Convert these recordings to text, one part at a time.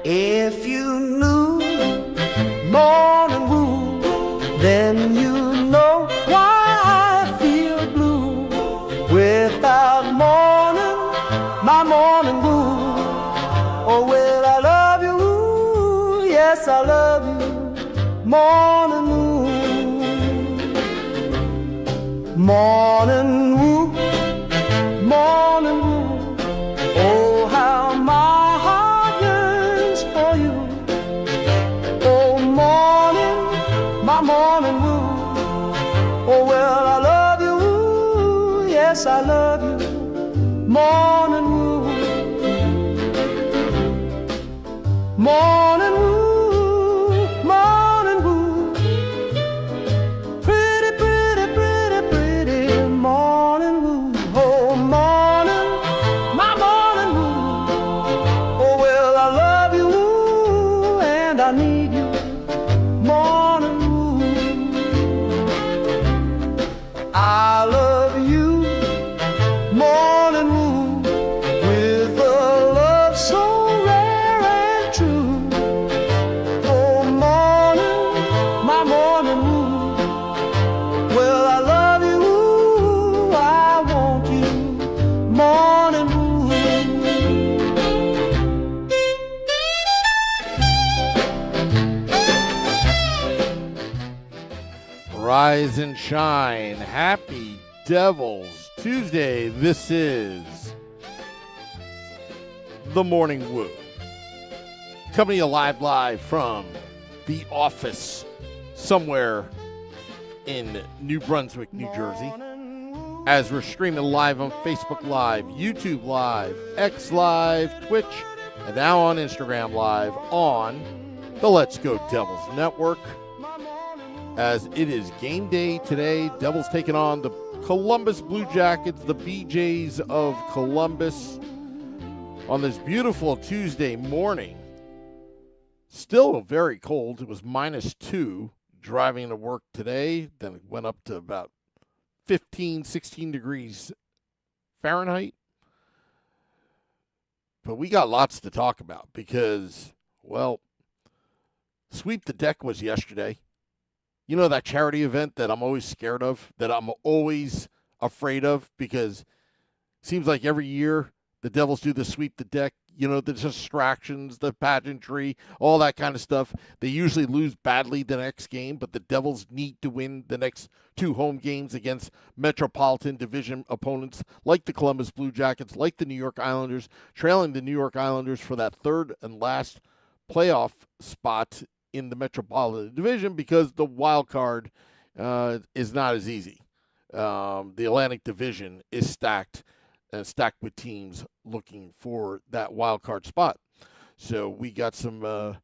If you knew morning wood, then you know why I feel blue. Without morning, my morning wood. Oh, well, I love you, yes, I love you, morning wood. Morning wood, morning wood. Oh, how my heart yearns for you. Oh, morning, my morning wood. Oh, well, I love you, yes, I love you, morning wood. Morning wood, morning wood. Pretty, pretty, pretty, pretty morning wood. Oh, morning, my morning wood. Oh, well, I love you and I need you, morning wood. I love you, morning wood, with a love so rare and true. Oh, morning, my morning wood. Well, I love you, I want you, morning wood. Rise and shine. Happy Devil's Tuesday. This is The Morning Woo. Coming to you live from the office somewhere in New Brunswick, New Jersey. As we're streaming live on Facebook Live, YouTube Live, X Live, Twitch, and now on Instagram Live on the Let's Go Devils Network. As it is game day today, Devils taking on the Columbus Blue Jackets, the BJs of Columbus, on this beautiful Tuesday morning. Still very cold. It was -2 driving to work today. Then it went up to about 15, 16 degrees Fahrenheit. But we got lots to talk about because, well, Sweep the Deck was yesterday. You know, that charity event that I'm always scared of, that I'm always afraid of, because it seems like every year the Devils do the Sweep the Deck, you know, the distractions, the pageantry, all that kind of stuff. They usually lose badly the next game, but the Devils need to win the next 2 home games against Metropolitan Division opponents like the Columbus Blue Jackets, like the New York Islanders, trailing the New York Islanders for that third and last playoff spot in the Metropolitan Division, because the wild card is not as easy. The Atlantic Division is stacked with teams looking for that wild card spot. So we got some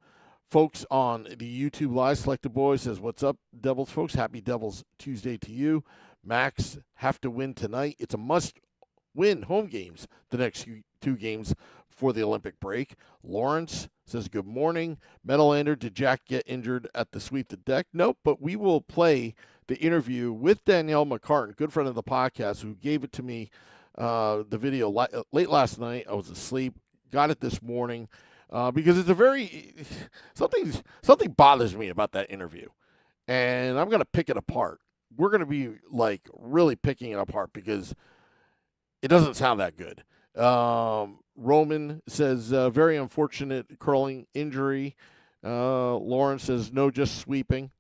folks on the YouTube Live. Selected Boy says, "What's up, Devils folks? Happy Devils Tuesday to you." Max, have to win tonight. It's a must-win home games, the next 2 games for the Olympic break. Lawrence says, "Good morning. Metalander, did Jack get injured at the Sweep the Deck?" Nope, but we will play the interview with Danielle McCartan, good friend of the podcast, who gave it to me, the video late last night. I was asleep, got it this morning, because it's a very, something bothers me about that interview, and I'm going to pick it apart. We're going to be, like, really picking it apart because it doesn't sound that good. Roman says, very unfortunate curling injury. Lawrence says, no, just sweeping.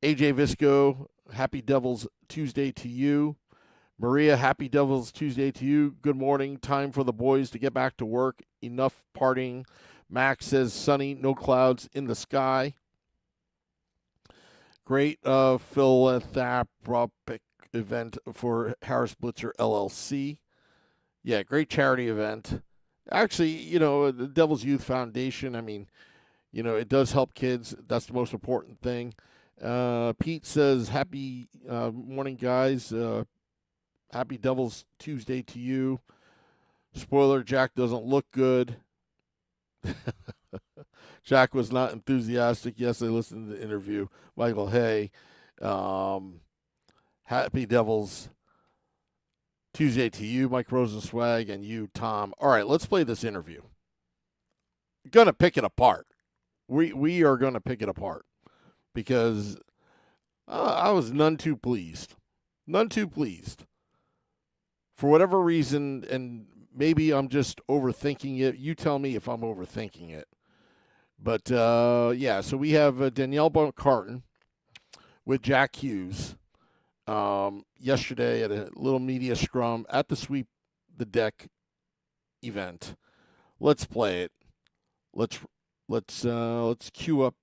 AJ Visco, happy Devils Tuesday to you. Maria, happy Devils Tuesday to you. Good morning. Time for the boys to get back to work. Enough partying. Max says, sunny, no clouds in the sky. Great philanthropic event for Harris Blitzer LLC. Yeah, great charity event. Actually, you know, the Devils Youth Foundation, I mean, you know, it does help kids. That's the most important thing. Pete says, happy morning, guys. Happy Devils Tuesday to you. Spoiler, Jack doesn't look good. Jack was not enthusiastic. Yes, I listened to the interview. Michael Hay. Happy Devils Tuesday to you, Mike Rosenswag, and you, Tom. All right, let's play this interview. Gonna pick it apart. We are gonna pick it apart because I was none too pleased. None too pleased. For whatever reason, and maybe I'm just overthinking it. You tell me if I'm overthinking it. But, yeah, so we have Danielle McCartan with Jack Hughes yesterday at a little media scrum at the Sweep the Deck event. Let's play it. Let's queue up.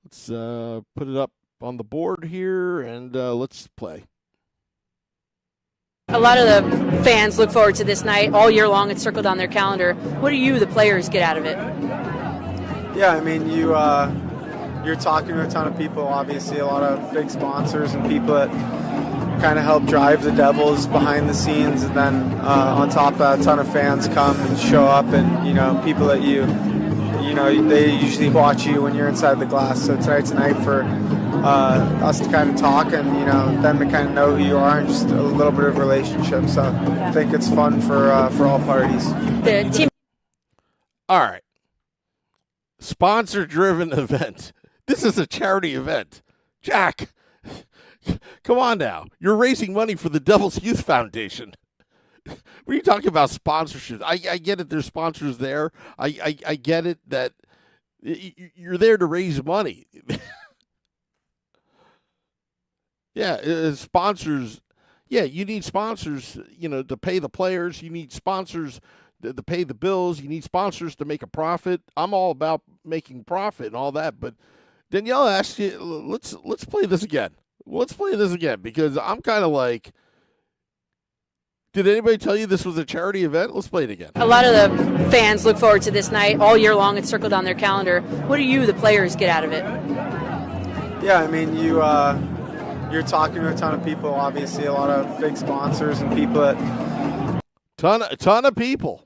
Let's put it up on the board here, and let's play. A lot of the fans look forward to this night all year long. It's circled on their calendar. What do you, the players, get out of it? Yeah, I mean, you're talking to a ton of people, obviously, a lot of big sponsors and people that kind of help drive the Devils behind the scenes, and then on top of that, a ton of fans come and show up, and, people that they usually watch you when you're inside the glass. So tonight's a night for us to kind of talk and, them to kind of know who you are and just a little bit of relationship. So I think it's fun for all parties. The team. All right. Sponsor-driven event. This is a charity event. Jack, come on now. You're raising money for the Devils Youth Foundation. What are you talking about sponsorships? I get it. There's sponsors there. I get it that you're there to raise money. Yeah, sponsors. Yeah, you need sponsors, to pay the players. You need sponsors to pay the bills. You need sponsors to make a profit. I'm all about making profit and all that. But Danielle asked you, let's play this again. Let's play this again because I'm kind of like, did anybody tell you this was a charity event? Let's play it again. A lot of the fans look forward to this night all year long. It's circled on their calendar. What do you, the players, get out of it? Yeah, I mean, you're talking to a ton of people, obviously, a lot of big sponsors and people that. Ton of people.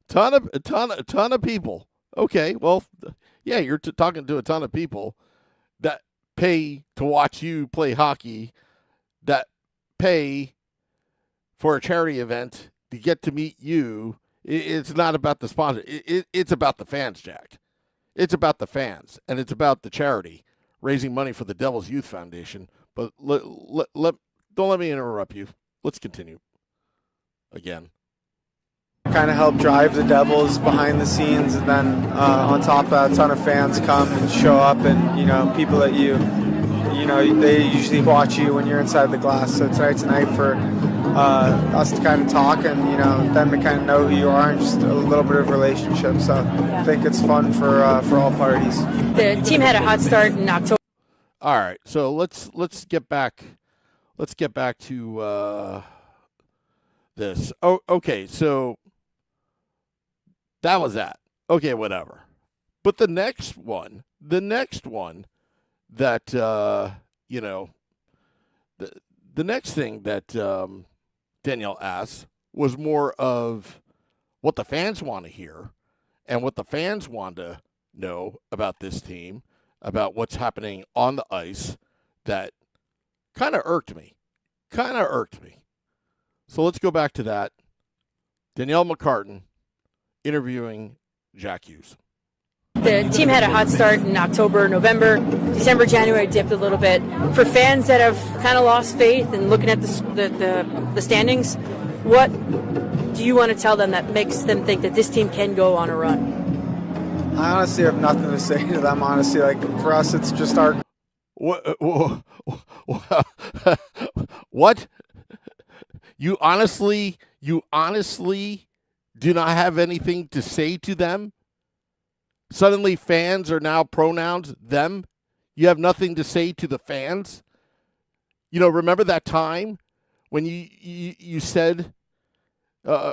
Ton of people. Okay, well, yeah, you're talking to a ton of people that pay to watch you play hockey, that pay for a charity event to get to meet you. It's not about the sponsor. It's about the fans, Jack. It's about the fans, and it's about the charity raising money for the Devils Youth Foundation. But don't let me interrupt you. Let's continue again. Kind of help drive the Devils behind the scenes, and then on top of that, a ton of fans come and show up, and people that they usually watch you when you're inside the glass. So tonight's a night for us to kind of talk and them to kind of know who you are and just a little bit of relationship. So I think it's fun for all parties. The team had a hot start in October. All right, so let's get back. Let's get back to this. Oh, okay, so that was that. Okay, whatever. But the next one that the next thing that Danielle asked was more of what the fans want to hear and what the fans want to know about this team, about what's happening on the ice that kind of irked me. So let's go back to that. Danielle McCartan interviewing Jack Hughes. The team had a hot start in October, November, December, January dipped a little bit. For fans that have kind of lost faith and looking at the standings, what do you want to tell them that makes them think that this team can go on a run? I honestly have nothing to say to them, honestly. Like, for us, it's just our... What? You honestly do not have anything to say to them? Suddenly fans are now pronouns them? You have nothing to say to the fans? Remember that time when you said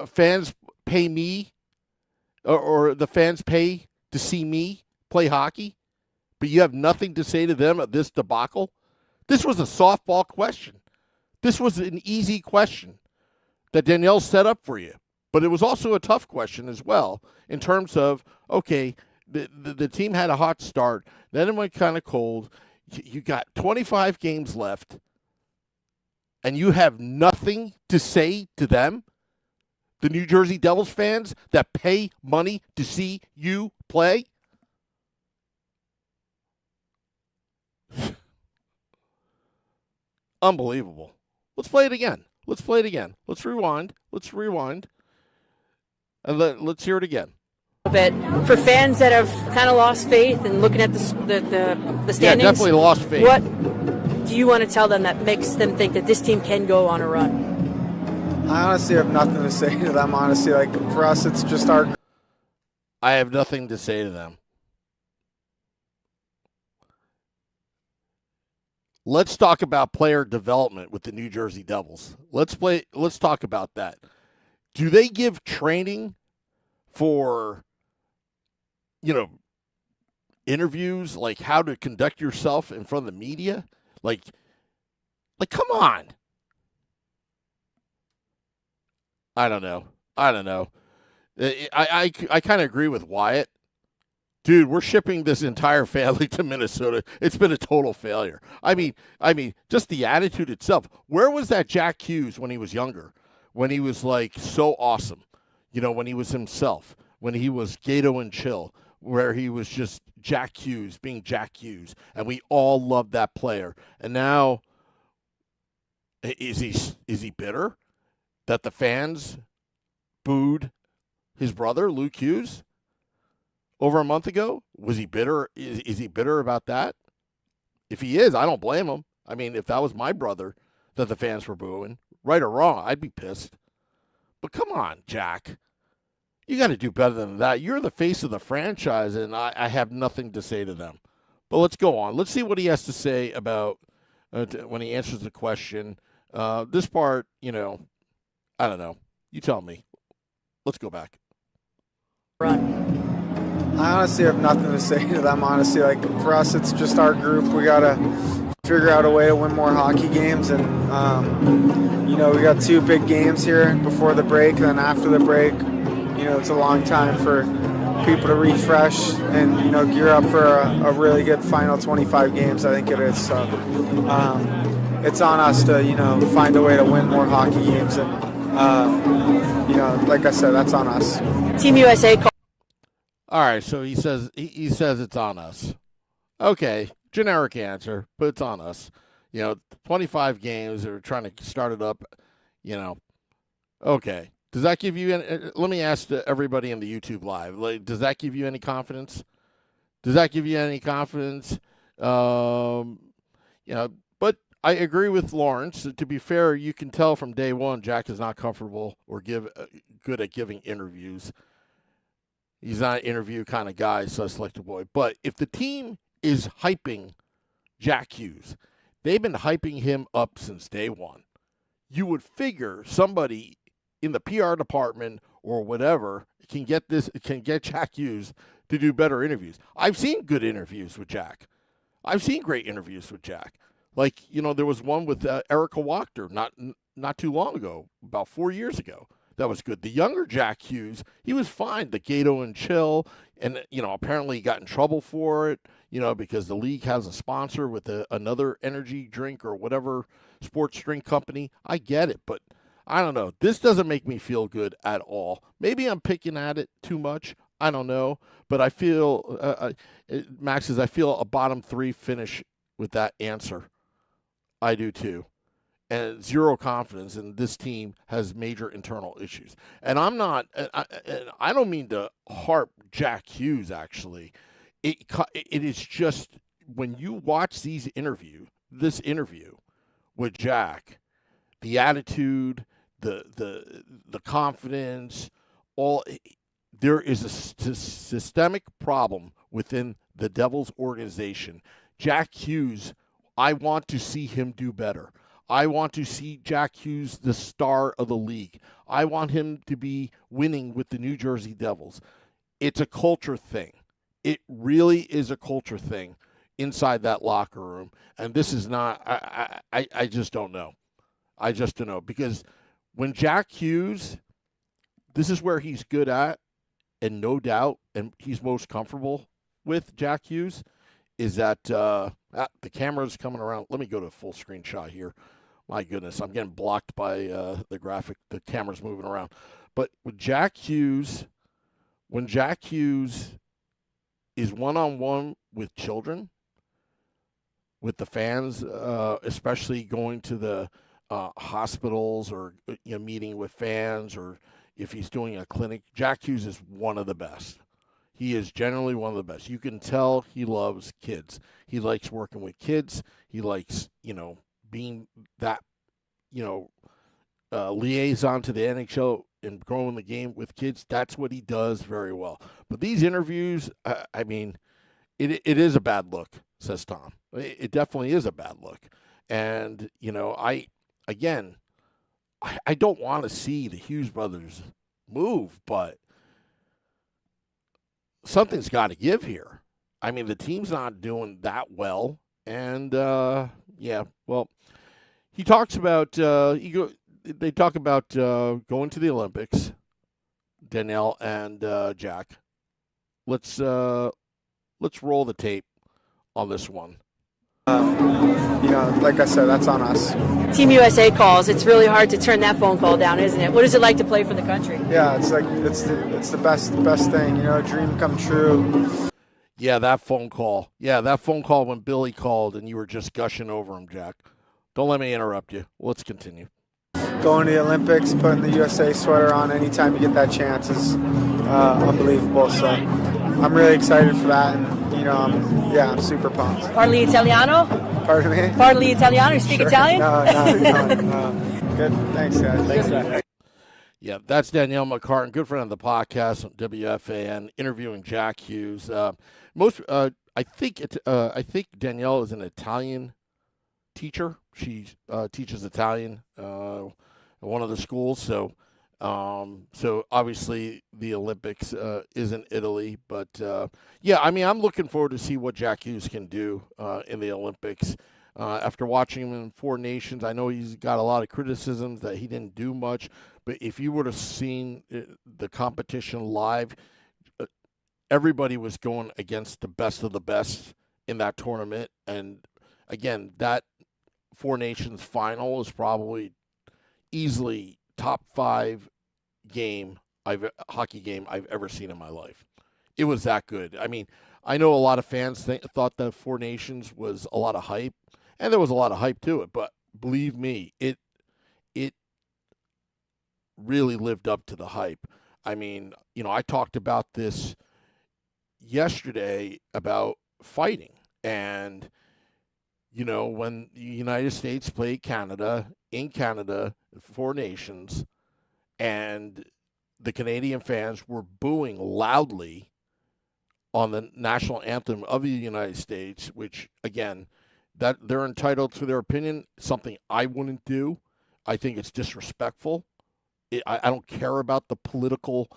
fans pay me or the fans pay to see me play hockey, but you have nothing to say to them at this debacle? This was a softball question. This was an easy question that Danielle set up for you, but it was also a tough question as well in terms of, okay, the team had a hot start, then it went kind of cold. You got 25 games left. and you have nothing to say to them, the New Jersey Devils fans that pay money to see you play? Unbelievable. Let's play it again. Let's rewind. And let's hear it again. Bit for fans that have kind of lost faith and looking at the standings. Yeah, definitely lost faith. What do you want to tell them that makes them think that this team can go on a run? I honestly have nothing to say to them. Honestly, like for us, it's just our. I have nothing to say to them. Let's talk about player development with the New Jersey Devils. Let's talk about that. Do they give training for, interviews, like how to conduct yourself in front of the media? Like come on. I don't know. I kind of agree with Wyatt. Dude, we're shipping this entire family to Minnesota. It's been a total failure. I mean, just the attitude itself. Where was that Jack Hughes when he was younger? When he was like so awesome, when he was himself, when he was Gato and chill, where he was just Jack Hughes being Jack Hughes, and we all loved that player. And now, is he bitter that the fans booed his brother Luke Hughes over a month ago? Was he bitter? Is he bitter about that? If he is, I don't blame him. I mean, if that was my brother that the fans were booing, right or wrong, I'd be pissed. But come on, Jack. You got to do better than that. You're the face of the franchise, and I have nothing to say to them. But let's go on. Let's see what he has to say about when he answers the question. This part, I don't know. You tell me. Let's go back. Run. I honestly have nothing to say to them. Honestly, like for us, it's just our group. We gotta figure out a way to win more hockey games, and we got 2 big games here before the break. And then after the break, it's a long time for people to refresh and gear up for a really good final 25 games. I think it is. So it's on us to find a way to win more hockey games, and like I said, that's on us. Team USA. All right, so he says it's on us. Okay, generic answer, but it's on us. 25 games, they're trying to start it up, Okay. Does that give you any, let me ask everybody in the YouTube live, does that give you any confidence? But I agree with Lawrence. To be fair, you can tell from day one Jack is not comfortable or good at giving interviews. He's not an interview kind of guy, so select a boy. But if the team is hyping Jack Hughes, they've been hyping him up since day one. You would figure somebody in the PR department or whatever can get Jack Hughes to do better interviews. I've seen good interviews with Jack. I've seen great interviews with Jack. Like, there was one with Erica Wachter not too long ago, about 4 years ago. That was good. The younger Jack Hughes, he was fine. The Gato and chill, and apparently he got in trouble for it, because the league has a sponsor with another energy drink or whatever sports drink company. I get it, but I don't know. This doesn't make me feel good at all. Maybe I'm picking at it too much. I don't know, but I feel Max says I feel a bottom 3 finish with that answer. I do too. And zero confidence, and this team has major internal issues. And I don't mean to harp Jack Hughes, actually. It is just, when you watch this interview with Jack, the attitude, the confidence, there is a systemic problem within the Devils organization. Jack Hughes, I want to see him do better. I want to see Jack Hughes the star of the league. I want him to be winning with the New Jersey Devils. It's a culture thing. It really is a culture thing inside that locker room. And this is not, I just don't know. I just don't know. Because when Jack Hughes, this is where he's good at, and no doubt, and he's most comfortable with Jack Hughes, is that the camera's coming around. Let me go to a full screen shot here. My goodness, I'm getting blocked by the camera's moving around. But with Jack Hughes, when Jack Hughes is one-on-one with children, with the fans, especially going to the hospitals or meeting with fans, or if he's doing a clinic, Jack Hughes is one of the best. He is generally one of the best. You can tell he loves kids. He likes working with kids. He likes, being that, liaison to the NHL and growing the game with kids. That's what he does very well. But these interviews, it is a bad look, says Tom. It definitely is a bad look. And, I don't want to see the Hughes brothers move, but something's got to give here. I mean, the team's not doing that well. And, he talks about, they talk about going to the Olympics, Danielle and Jack. Let's roll the tape on this one. Like I said, that's on us. Team USA calls. It's really hard to turn that phone call down, isn't it? What is it like to play for the country? Yeah, it's the best thing. Dream come true. Yeah, that phone call. Yeah, that phone call when Billy called and you were just gushing over him, Jack. Don't let me interrupt you. Let's continue. Going to the Olympics, putting the USA sweater on anytime you get that chance is unbelievable. So I'm really excited for that, and I'm super pumped. Parli Italiano? Pardon me? Parli Italiano? You speak Italian? No. Good. Thanks, guys. Thanks, guys. Yeah, that's Danielle McCartan, good friend of the podcast on WFAN, interviewing Jack Hughes. I think Danielle is an Italian teacher. She teaches Italian at one of the schools. So obviously the Olympics is in Italy. But I'm looking forward to see what Jack Hughes can do in the Olympics. After watching him in Four Nations, I know he's got a lot of criticisms that he didn't do much. But if you would have seen the competition live, everybody was going against the best of the best in that tournament. And again, that Four Nations final is probably easily top 5 hockey game I've ever seen in my life. It was that good. I mean, I know a lot of fans thought that Four Nations was a lot of hype, and there was a lot of hype to it. But believe me, it really lived up to the hype. I mean, I talked about this yesterday about fighting, and when the United States played Canada in Canada, Four Nations, and the Canadian fans were booing loudly on the national anthem of the United States, which, again, that they're entitled to their opinion, something I wouldn't do. I think it's disrespectful. I don't care about the political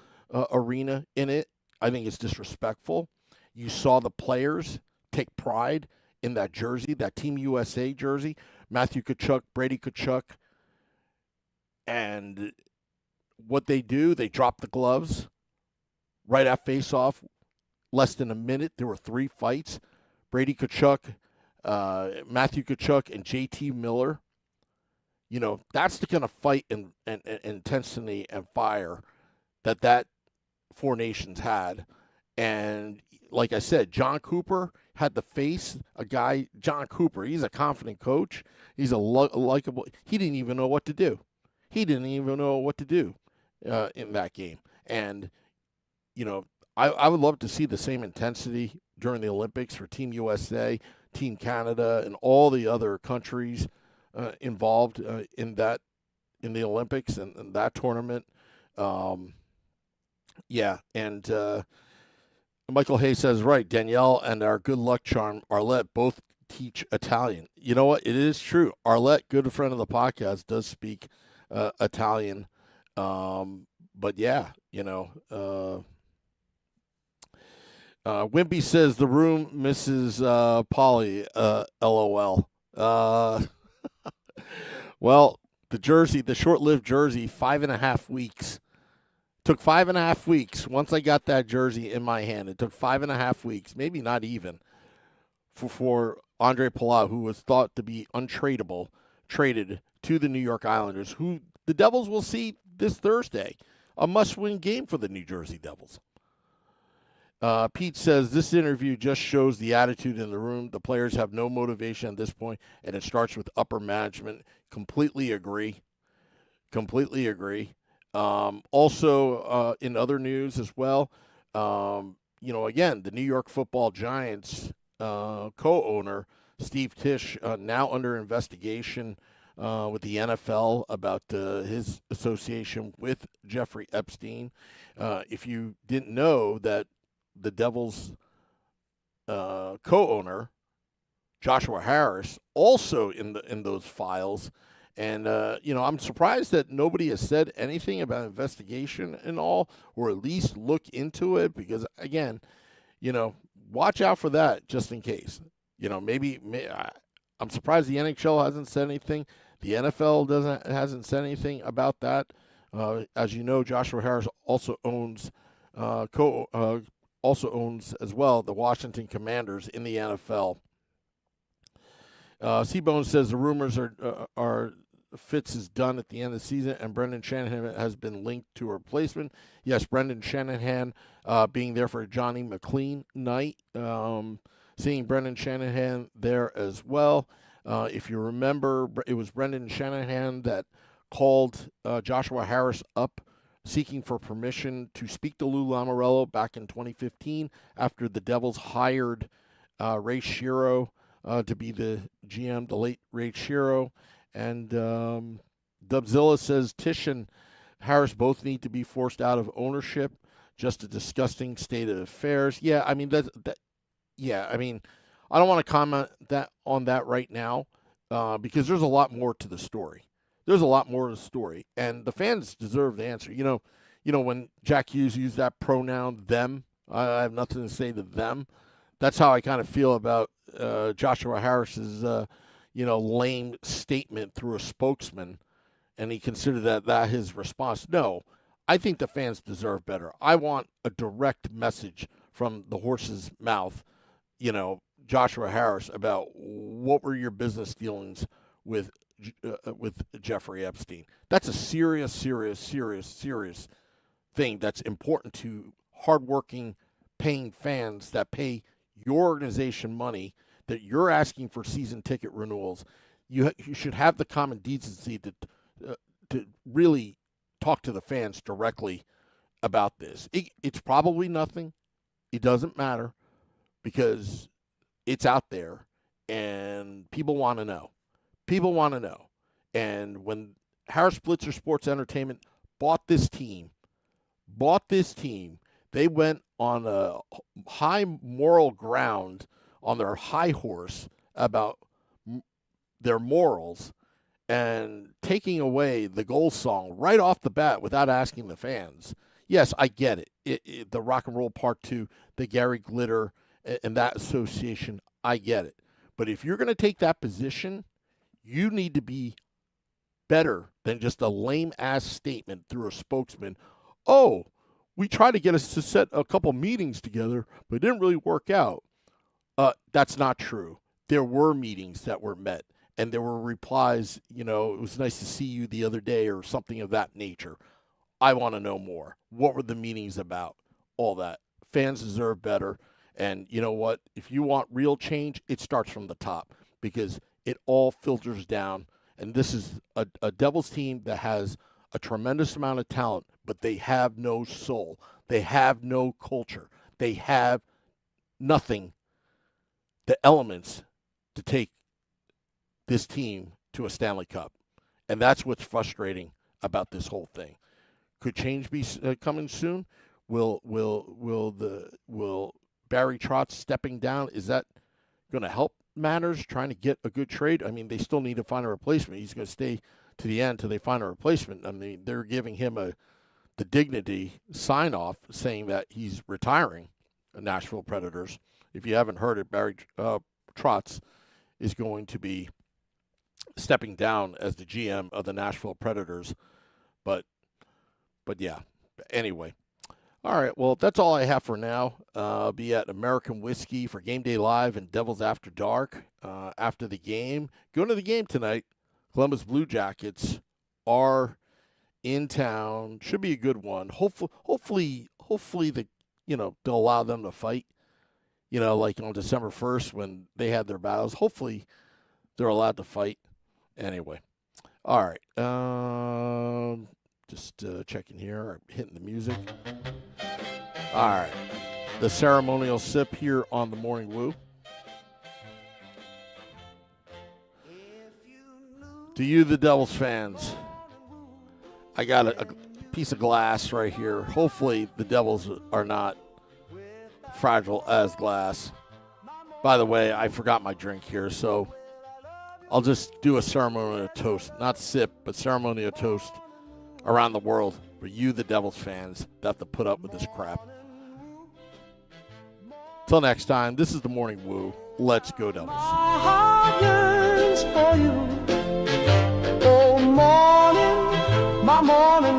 arena in it. I think it's disrespectful. You saw the players take pride in that jersey, that Team USA jersey, Matthew Tkachuk, Brady Tkachuk. And what they do, they drop the gloves right at face-off. Less than a minute, there were 3 fights. Brady Tkachuk, Matthew Tkachuk, and JT Miller. That's the kind of fight and intensity and fire that Four Nations had. And like I said, John Cooper had the face, John Cooper, he's a confident coach. He's a likable. He didn't even know what to do. In that game. And, I would love to see the same intensity during the Olympics for Team USA, Team Canada, and all the other countries involved in the Olympics and that tournament. Michael Hayes says, right, Danielle and our good luck charm, Arlette, both teach Italian. You know what? It is true. Arlette, good friend of the podcast, does speak Italian. But yeah, Wimpy says the room misses Polly, LOL. Well, the short-lived jersey, 5.5 weeks. Took 5.5 weeks. Once I got that jersey in my hand, it took 5.5 weeks, maybe not even, for Andre Palat, who was thought to be untradeable, traded to the New York Islanders, who the Devils will see this Thursday. A must-win game for the New Jersey Devils. Pete says, this interview just shows the attitude in the room. The players have no motivation at this point, and it starts with upper management. Completely agree. Completely agree. Also, in other news as well, again, the New York Football Giants co-owner, Steve Tisch, now under investigation with the NFL about his association with Jeffrey Epstein. If you didn't know that the Devils' co-owner, Joshua Harris, also in those files. And, I'm surprised that nobody has said anything about investigation and all, or at least look into it, because, again, watch out for that just in case. I'm surprised the NHL hasn't said anything. The NFL hasn't said anything about that. As you know, Joshua Harris also owns as well the Washington Commanders in the NFL. Seabone says the rumors are Fitz is done at the end of the season, and Brendan Shanahan has been linked to a replacement. Yes, Brendan Shanahan being there for Johnny McLean night. Seeing Brendan Shanahan there as well. If you remember, it was Brendan Shanahan that called Joshua Harris up seeking for permission to speak to Lou Lamoriello back in 2015 after the Devils hired Ray Shero to be the GM, the late Ray Shero. And Dubzilla says Tisch and Harris both need to be forced out of ownership. Just a disgusting state of affairs. Yeah, I mean, I don't want to comment on that right now because there's a lot more to the story. There's a lot more to the story, and the fans deserve the answer. When Jack Hughes used that pronoun them, I have nothing to say to them. That's how I kind of feel about Joshua Harris's lame statement through a spokesman, and he considered that his response. No, I think the fans deserve better. I want a direct message from the horse's mouth, Joshua Harris, about what were your business dealings with Jeffrey Epstein. That's a serious thing that's important to hardworking, paying fans that pay your organization money, that you're asking for season ticket renewals. You should have the common decency to really talk to the fans directly about this. It's probably nothing. It doesn't matter because it's out there and people want to know. People want to know. And when Harris Blitzer Sports Entertainment bought this team, they went on a high moral ground, on their high horse about their morals, and taking away the goal song right off the bat without asking the fans. Yes, I get it. The Rock and Roll Part 2, the Gary Glitter, and that association, I get it. But if you're going to take that position, you need to be better than just a lame-ass statement through a spokesman. Oh, we tried to get us to set a couple meetings together, but it didn't really work out. That's not true. There were meetings that were met, and there were replies, it was nice to see you the other day or something of that nature. I want to know more. What were the meetings about? All that. Fans deserve better. And you know what? If you want real change, it starts from the top because it all filters down. And this is a Devils team that has a tremendous amount of talent, but they have no soul. They have no culture. They have nothing, the elements to take this team to a Stanley Cup. And that's what's frustrating about this whole thing. Could change be coming soon? Will Barry Trotz stepping down, is that going to help matters, trying to get a good trade? I mean, they still need to find a replacement. He's going to stay to the end till they find a replacement. I mean, they're giving him the dignity sign-off saying that he's retiring the Nashville Predators. If you haven't heard it, Barry Trotz is going to be stepping down as the GM of the Nashville Predators. But yeah, anyway. All right, well, that's all I have for now. I'll be at American Whiskey for Game Day Live and Devils After Dark after the game. Going to the game tonight. Columbus Blue Jackets are in town. Should be a good one. Hopefully they'll allow them to fight. Like on December 1st when they had their battles. Hopefully they're allowed to fight. Anyway. All right. Just checking here. Hitting the music. All right. The ceremonial sip here on the Morning Woo. To you, the Devils fans, I got a piece of glass right here. Hopefully the Devils are not fragile as glass. By the way, I forgot my drink here, so I'll just do a ceremonial toast. Not sip, but ceremonial toast around the world for you, the Devils fans, that have to put up with this crap. Till next time, this is the Morning Woo. Let's go, Devils. My heart yearns for you. Oh, morning, my morning.